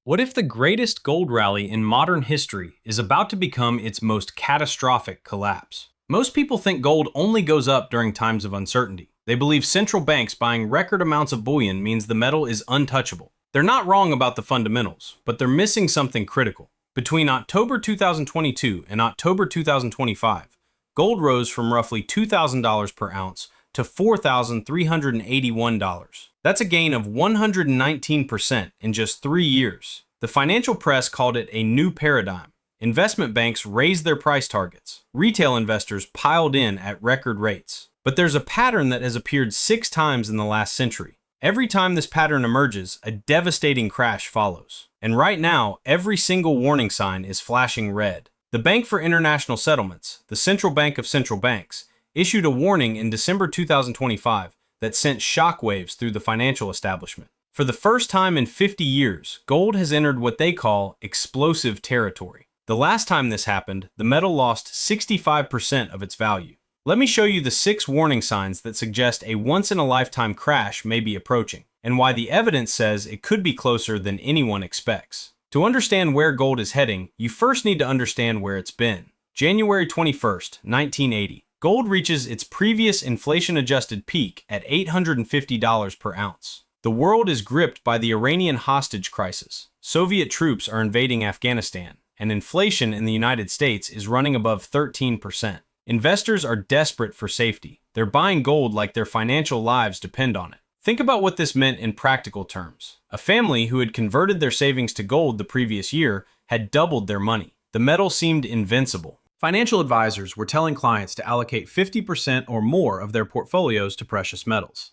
What if the greatest gold rally in modern history is about to become its most catastrophic collapse? Most people think gold only goes up during times of uncertainty. They believe central banks buying record amounts of bullion means the metal is untouchable. They're not wrong about the fundamentals, but they're missing something critical. Between October 2022 and October 2025, gold rose from roughly $2,000 per ounce to $4,381. That's a gain of 119% in just 3 years. The financial press called it a new paradigm. Investment banks raised their price targets. Retail investors piled in at record rates. But there's a pattern that has appeared 6 times in the last century. Every time this pattern emerges, a devastating crash follows. And right now, every single warning sign is flashing red. The Bank for International Settlements, the central bank of central banks, issued a warning in December 2025 that sent shockwaves through the financial establishment. For the first time in 50 years, gold has entered what they call explosive territory. The last time this happened, the metal lost 65% of its value. Let me show you the 6 warning signs that suggest a once-in-a-lifetime crash may be approaching, and why the evidence says it could be closer than anyone expects. To understand where gold is heading, you first need to understand where it's been. January 21st, 1980. Gold reaches its previous inflation-adjusted peak at $850 per ounce. The world is gripped by the Iranian hostage crisis. Soviet troops are invading Afghanistan, and inflation in the United States is running above 13%. Investors are desperate for safety. They're buying gold like their financial lives depend on it. Think about what this meant in practical terms. A family who had converted their savings to gold the previous year had doubled their money. The metal seemed invincible. Financial advisors were telling clients to allocate 50% or more of their portfolios to precious metals.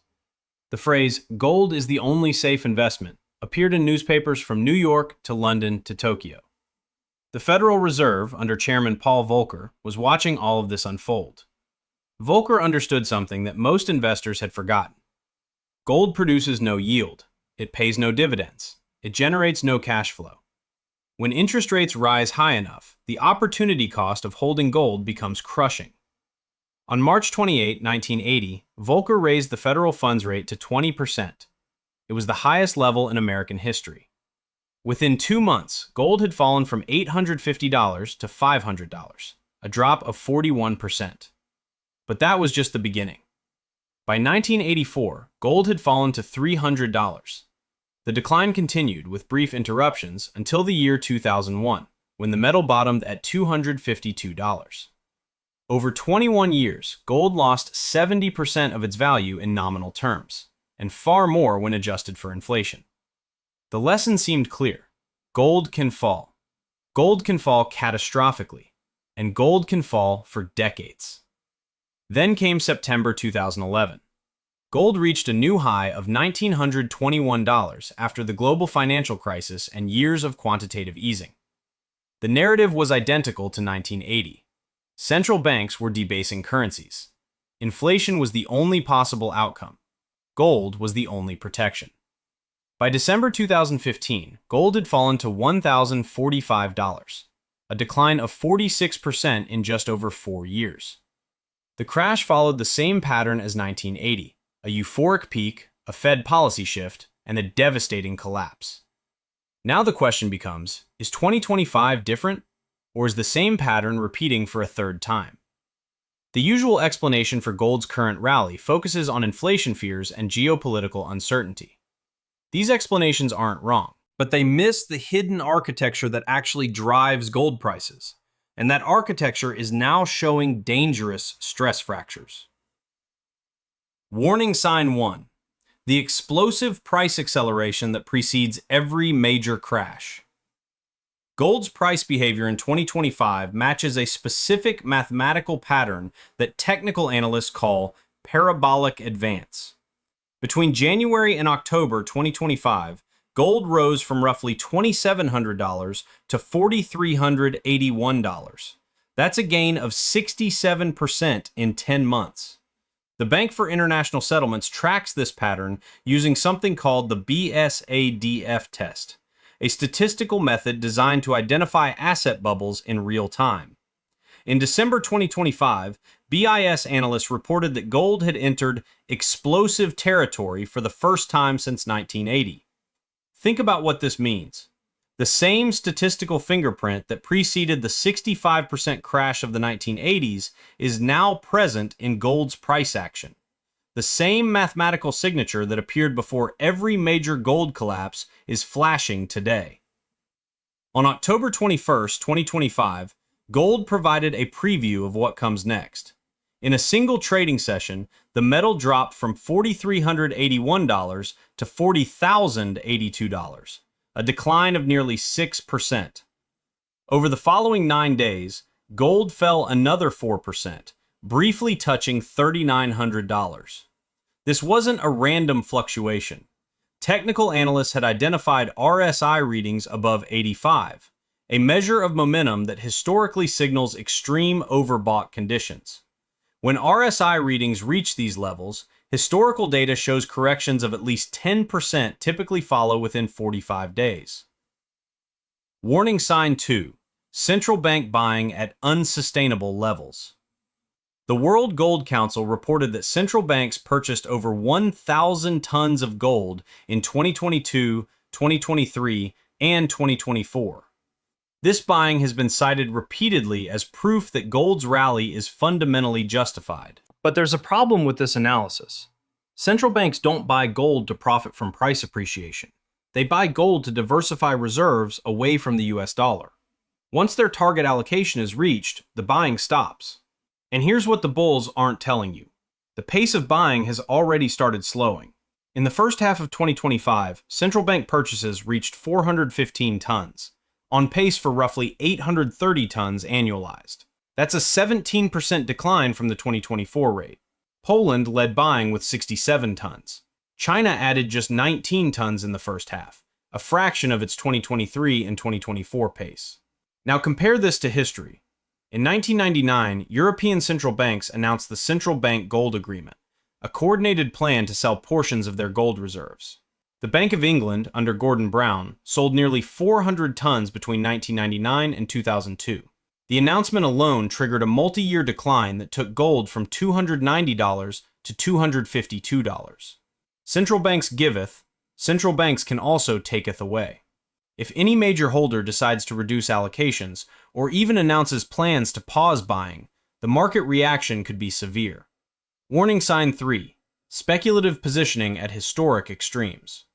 The phrase, "gold is the only safe investment," appeared in newspapers from New York to London to Tokyo. The Federal Reserve, under Chairman Paul Volcker, was watching all of this unfold. Volcker understood something that most investors had forgotten. Gold produces no yield. It pays no dividends. It generates no cash flow. When interest rates rise high enough, the opportunity cost of holding gold becomes crushing. On March 28, 1980, Volcker raised the federal funds rate to 20%. It was the highest level in American history. Within 2 months, gold had fallen from $850 to $500, a drop of 41%. But that was just the beginning. By 1984, gold had fallen to $300. The decline continued with brief interruptions until the year 2001, when the metal bottomed at $252. Over 21 years, gold lost 70% of its value in nominal terms, and far more when adjusted for inflation. The lesson seemed clear. Gold can fall. Gold can fall catastrophically, and gold can fall for decades. Then came September 2011. Gold reached a new high of $1,921 after the global financial crisis and years of quantitative easing. The narrative was identical to 1980. Central banks were debasing currencies. Inflation was the only possible outcome. Gold was the only protection. By December 2015, gold had fallen to $1,045, a decline of 46% in just over 4 years. The crash followed the same pattern as 1980. A euphoric peak, a Fed policy shift, and a devastating collapse. Now the question becomes, is 2025 different, or is the same pattern repeating for a third time? The usual explanation for gold's current rally focuses on inflation fears and geopolitical uncertainty. These explanations aren't wrong, but they miss the hidden architecture that actually drives gold prices, and that architecture is now showing dangerous stress fractures. Warning sign 1. The explosive price acceleration that precedes every major crash. Gold's price behavior in 2025 matches a specific mathematical pattern that technical analysts call parabolic advance. Between January and October 2025, gold rose from roughly $2,700 to $4,381. That's a gain of 67% in 10 months. The Bank for International Settlements tracks this pattern using something called the BSADF test, a statistical method designed to identify asset bubbles in real time. In December 2025, BIS analysts reported that gold had entered explosive territory for the first time since 1980. Think about what this means. The same statistical fingerprint that preceded the 65% crash of the 1980s is now present in gold's price action. The same mathematical signature that appeared before every major gold collapse is flashing today. On October 21st, 2025, gold provided a preview of what comes next. In a single trading session, the metal dropped from $4,381 to $40,082, a decline of nearly 6%. Over the following 9 days, gold fell another 4%, briefly touching $3,900. This wasn't a random fluctuation. Technical analysts had identified RSI readings above 85, a measure of momentum that historically signals extreme overbought conditions. When RSI readings reach these levels, historical data shows corrections of at least 10% typically follow within 45 days. Warning sign 2. Central bank buying at unsustainable levels. The World Gold Council reported that central banks purchased over 1,000 tons of gold in 2022, 2023, and 2024. This buying has been cited repeatedly as proof that gold's rally is fundamentally justified. But there's a problem with this analysis. Central banks don't buy gold to profit from price appreciation. They buy gold to diversify reserves away from the US dollar. Once their target allocation is reached, the buying stops. And here's what the bulls aren't telling you. The pace of buying has already started slowing. In the first half of 2025, central bank purchases reached 415 tons, on pace for roughly 830 tons annualized. That's a 17% decline from the 2024 rate. Poland led buying with 67 tons. China added just 19 tons in the first half, a fraction of its 2023 and 2024 pace. Now compare this to history. In 1999, European central banks announced the Central Bank Gold Agreement, a coordinated plan to sell portions of their gold reserves. The Bank of England, under Gordon Brown, sold nearly 400 tons between 1999 and 2002. The announcement alone triggered a multi-year decline that took gold from $290 to $252. Central banks giveth, central banks can also taketh away. If any major holder decides to reduce allocations, or even announces plans to pause buying, the market reaction could be severe. Warning sign 3. Speculative positioning at historic extremes.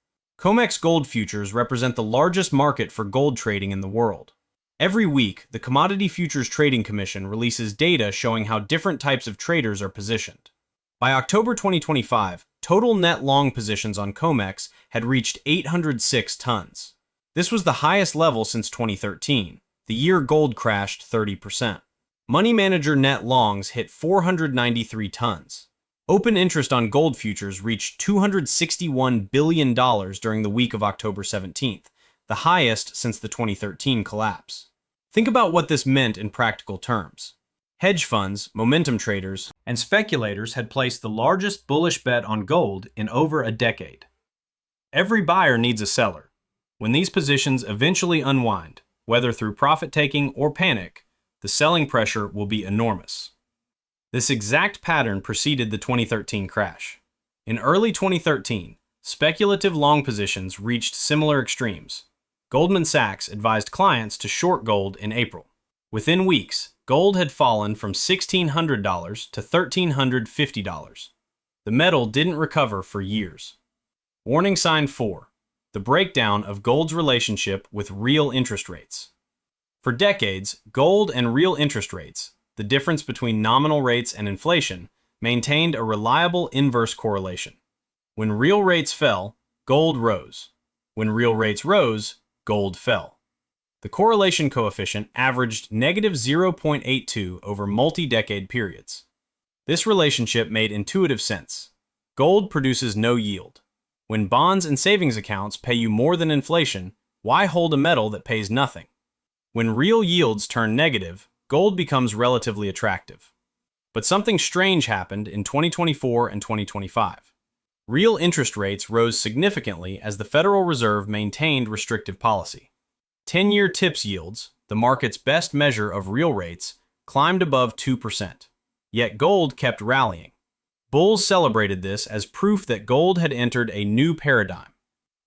COMEX gold futures represent the largest market for gold trading in the world. Every week, the Commodity Futures Trading Commission releases data showing how different types of traders are positioned. By October 2025, total net long positions on COMEX had reached 806 tons. This was the highest level since 2013, the year gold crashed 30%. Money manager net longs hit 493 tons. Open interest on gold futures reached $261 billion during the week of October 17th, the highest since the 2013 collapse. Think about what this meant in practical terms. Hedge funds, momentum traders, and speculators had placed the largest bullish bet on gold in over a decade. Every buyer needs a seller. When these positions eventually unwind, whether through profit-taking or panic, the selling pressure will be enormous. This exact pattern preceded the 2013 crash. In early 2013, speculative long positions reached similar extremes. Goldman Sachs advised clients to short gold in April. Within weeks, gold had fallen from $1,600 to $1,350. The metal didn't recover for years. Warning sign 4. The breakdown of gold's relationship with real interest rates. For decades, gold and real interest rates, the difference between nominal rates and inflation, maintained a reliable inverse correlation. When real rates fell, gold rose. When real rates rose, gold fell. The correlation coefficient averaged negative 0.82 over multi-decade periods. This relationship made intuitive sense. Gold produces no yield. When bonds and savings accounts pay you more than inflation, why hold a metal that pays nothing? When real yields turn negative, gold becomes relatively attractive. But something strange happened in 2024 and 2025. Real interest rates rose significantly as the Federal Reserve maintained restrictive policy. 10-year TIPS yields, the market's best measure of real rates, climbed above 2%. Yet gold kept rallying. Bulls celebrated this as proof that gold had entered a new paradigm.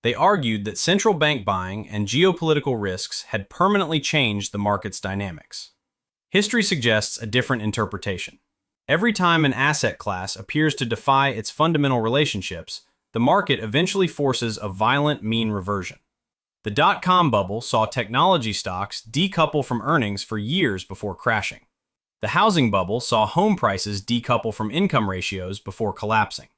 They argued that central bank buying and geopolitical risks had permanently changed the market's dynamics. History suggests a different interpretation. Every time an asset class appears to defy its fundamental relationships, the market eventually forces a violent mean reversion. The dot-com bubble saw technology stocks decouple from earnings for years before crashing. The housing bubble saw home prices decouple from income ratios before collapsing.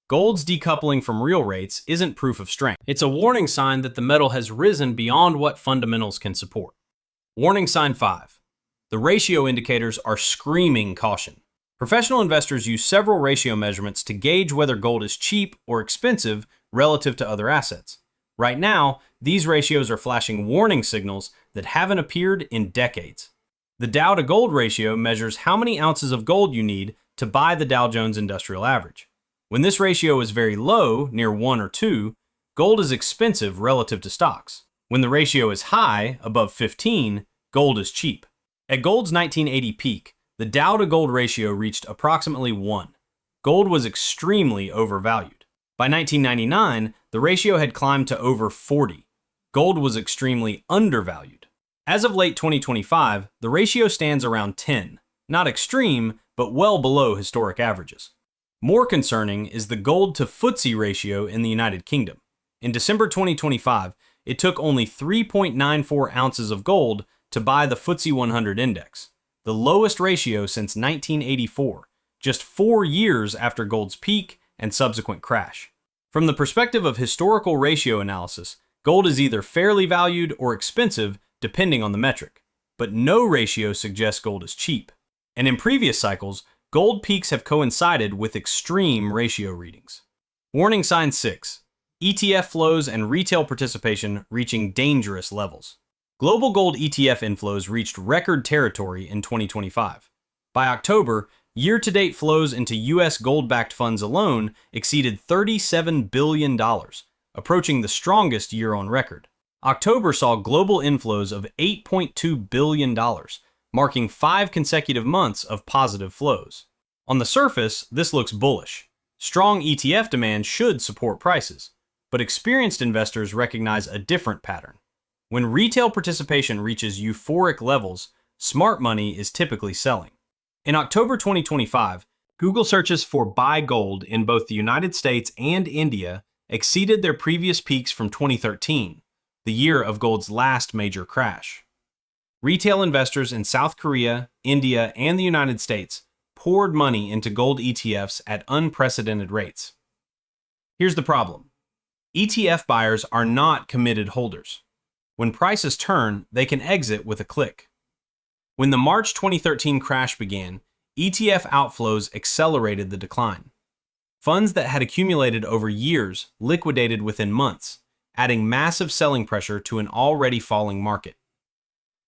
Gold's decoupling from real rates isn't proof of strength. It's a warning sign that the metal has risen beyond what fundamentals can support. Warning sign 5. The ratio indicators are screaming caution. Professional investors use several ratio measurements to gauge whether gold is cheap or expensive relative to other assets. Right now, these ratios are flashing warning signals that haven't appeared in decades. The Dow to gold ratio measures how many ounces of gold you need to buy the Dow Jones Industrial Average. When this ratio is very low, near 1 or 2, gold is expensive relative to stocks. When the ratio is high, above 15, gold is cheap. At gold's 1980 peak, the Dow to gold ratio reached approximately 1. Gold was extremely overvalued. By 1999, the ratio had climbed to over 40. Gold was extremely undervalued. As of late 2025, the ratio stands around 10. Not extreme, but well below historic averages. More concerning is the gold to FTSE ratio in the United Kingdom. In December 2025, it took only 3.94 ounces of gold to buy the FTSE 100 index, the lowest ratio since 1984, just 4 years after gold's peak and subsequent crash. From the perspective of historical ratio analysis, gold is either fairly valued or expensive depending on the metric, but no ratio suggests gold is cheap. And in previous cycles, gold peaks have coincided with extreme ratio readings. Warning sign 6. ETF flows and retail participation reaching dangerous levels. Global gold ETF inflows reached record territory in 2025. By October, year-to-date flows into U.S. gold-backed funds alone exceeded $37 billion, approaching the strongest year on record. October saw global inflows of $8.2 billion, marking 5 consecutive months of positive flows. On the surface, this looks bullish. Strong ETF demand should support prices, but experienced investors recognize a different pattern. When retail participation reaches euphoric levels, smart money is typically selling. In October 2025, Google searches for buy gold in both the United States and India exceeded their previous peaks from 2013, the year of gold's last major crash. Retail investors in South Korea, India, and the United States poured money into gold ETFs at unprecedented rates. Here's the problem. ETF buyers are not committed holders. When prices turn, they can exit with a click. When the March 2013 crash began, ETF outflows accelerated the decline. Funds that had accumulated over years liquidated within months, adding massive selling pressure to an already falling market.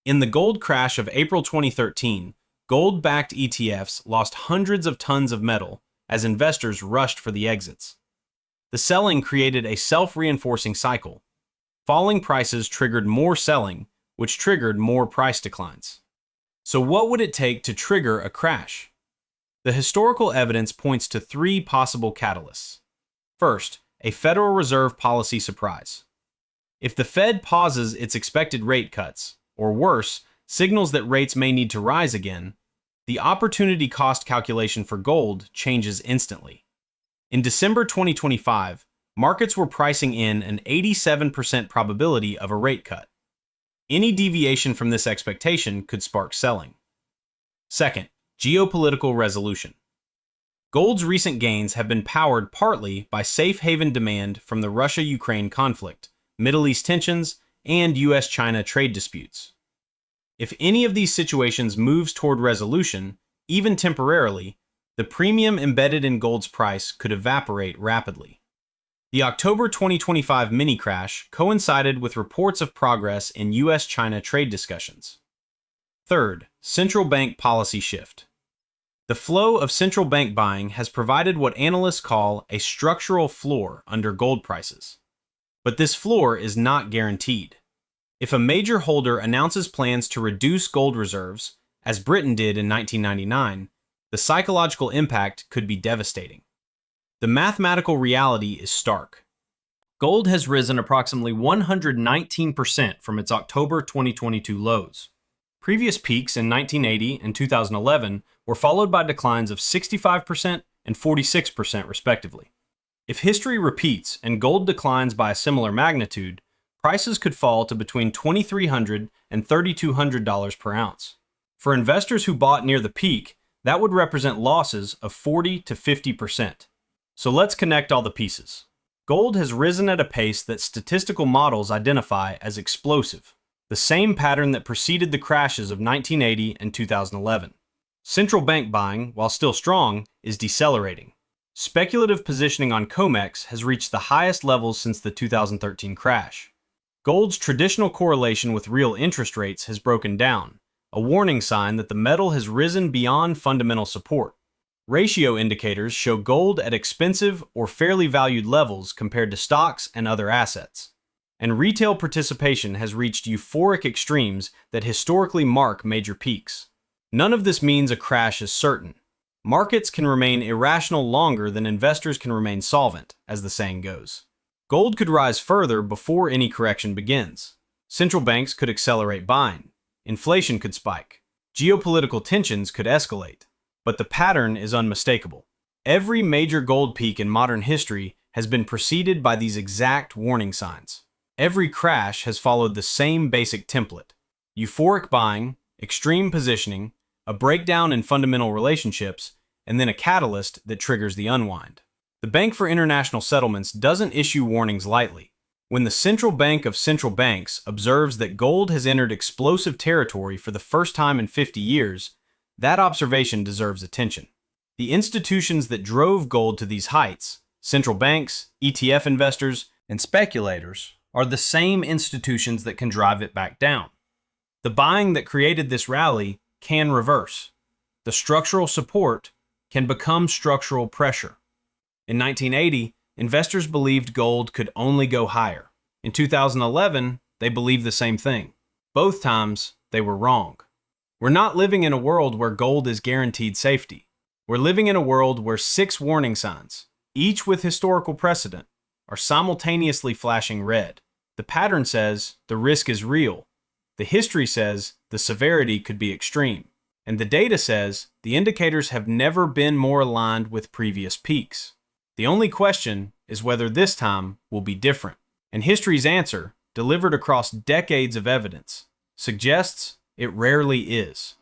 In the gold crash of April 2013, gold-backed ETFs lost hundreds of tons of metal as investors rushed for the exits. The selling created a self-reinforcing cycle. Falling prices triggered more selling, which triggered more price declines. So what would it take to trigger a crash? The historical evidence points to 3 possible catalysts. First, a Federal Reserve policy surprise. If the Fed pauses its expected rate cuts, or worse, signals that rates may need to rise again, the opportunity cost calculation for gold changes instantly. In December 2025, markets were pricing in an 87% probability of a rate cut. Any deviation from this expectation could spark selling. Second, geopolitical resolution. Gold's recent gains have been powered partly by safe haven demand from the Russia-Ukraine conflict, Middle East tensions, and US-China trade disputes. If any of these situations moves toward resolution, even temporarily, the premium embedded in gold's price could evaporate rapidly. The October 2025 mini-crash coincided with reports of progress in US-China trade discussions. Third, central bank policy shift. The flow of central bank buying has provided what analysts call a structural floor under gold prices. But this floor is not guaranteed. If a major holder announces plans to reduce gold reserves, as Britain did in 1999, the psychological impact could be devastating. The mathematical reality is stark. Gold has risen approximately 119% from its October 2022 lows. Previous peaks in 1980 and 2011 were followed by declines of 65% and 46% respectively. If history repeats and gold declines by a similar magnitude, prices could fall to between $2,300 and $3,200 per ounce. For investors who bought near the peak, that would represent losses of 40 to 50%. So let's connect all the pieces. Gold has risen at a pace that statistical models identify as explosive, the same pattern that preceded the crashes of 1980 and 2011. Central bank buying, while still strong, is decelerating. Speculative positioning on COMEX has reached the highest levels since the 2013 crash. Gold's traditional correlation with real interest rates has broken down, a warning sign that the metal has risen beyond fundamental support. Ratio indicators show gold at expensive or fairly valued levels compared to stocks and other assets. And retail participation has reached euphoric extremes that historically mark major peaks. None of this means a crash is certain. Markets can remain irrational longer than investors can remain solvent, as the saying goes. Gold could rise further before any correction begins. Central banks could accelerate buying. Inflation could spike. Geopolitical tensions could escalate. But the pattern is unmistakable. Every major gold peak in modern history has been preceded by these exact warning signs. Every crash has followed the same basic template: euphoric buying, extreme positioning, a breakdown in fundamental relationships, and then a catalyst that triggers the unwind. The Bank for International Settlements doesn't issue warnings lightly. When the central bank of central banks observes that gold has entered explosive territory for the first time in 50 years, that observation deserves attention. The institutions that drove gold to these heights, central banks, ETF investors, and speculators, are the same institutions that can drive it back down. The buying that created this rally can reverse. The structural support can become structural pressure. In 1980, investors believed gold could only go higher. In 2011, they believed the same thing. Both times, they were wrong. We're not living in a world where gold is guaranteed safety. We're living in a world where 6 warning signs, each with historical precedent, are simultaneously flashing red. The pattern says the risk is real. The history says the severity could be extreme. And the data says the indicators have never been more aligned with previous peaks. The only question is whether this time will be different. And history's answer, delivered across decades of evidence, suggests it rarely is.